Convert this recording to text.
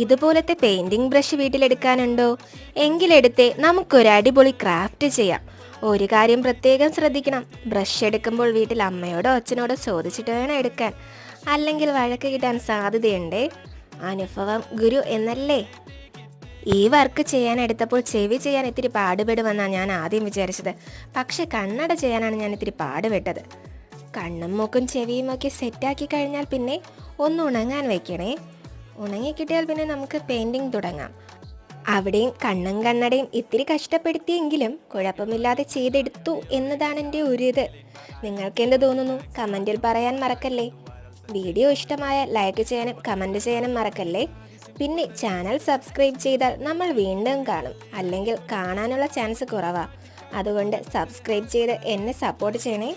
ഇതുപോലത്തെ painting brush വീട്ടിലെടുക്കാനുണ്ടോ? എങ്കിലെടുത്തേ നമുക്കൊരു അടിപൊളി ക്രാഫ്റ്റ് ചെയ്യാം. ഒരു കാര്യം പ്രത്യേകം ശ്രദ്ധിക്കണം, ബ്രഷ് എടുക്കുമ്പോൾ വീട്ടിൽ അമ്മയോടോ അച്ഛനോടോ ചോദിച്ചിട്ട് വേണം എടുക്കാൻ, അല്ലെങ്കിൽ വഴക്ക് കിട്ടാൻ സാധ്യതയുണ്ടേ. അനുഭവം ഗുരു എന്നല്ലേ. ഈ വർക്ക് ചെയ്യാൻ എടുത്തപ്പോൾ ചെവി ചെയ്യാൻ ഇത്തിരി പാടുപെടുമെന്നാണ് ഞാൻ ആദ്യം വിചാരിച്ചത്. പക്ഷെ കണ്ണട ചെയ്യാനാണ് ഞാൻ ഇത്തിരി പാടുപെട്ടത്. കണ്ണും മൂക്കും ചെവിയും ഒക്കെ സെറ്റാക്കി കഴിഞ്ഞാൽ പിന്നെ ഒന്ന് ഉണങ്ങാൻ വെക്കണേ. ഉണങ്ങിക്കിട്ടിയാൽ പിന്നെ നമുക്ക് പെയിൻറ്റിങ് തുടങ്ങാം. അവിടെയും കണ്ണും കണ്ണടയും ഇത്തിരി കഷ്ടപ്പെടുത്തിയെങ്കിലും കുഴപ്പമില്ലാതെ ചെയ്തെടുത്തു എന്നതാണ് എൻ്റെ ഒരു ഇത്. നിങ്ങൾക്ക് എന്ത് തോന്നുന്നു? കമൻറ്റിൽ പറയാൻ മറക്കല്ലേ. വീഡിയോ ഇഷ്ടമായ ലൈക്ക് ചെയ്യാനും കമൻറ്റ് ചെയ്യാനും മറക്കല്ലേ. പിന്നെ ചാനൽ സബ്സ്ക്രൈബ് ചെയ്താൽ നമ്മൾ വീണ്ടും കാണും, അല്ലെങ്കിൽ കാണാനുള്ള ചാൻസ് കുറവാണ്. അതുകൊണ്ട് സബ്സ്ക്രൈബ് ചെയ്ത് എന്നെ സപ്പോർട്ട് ചെയ്യണേ.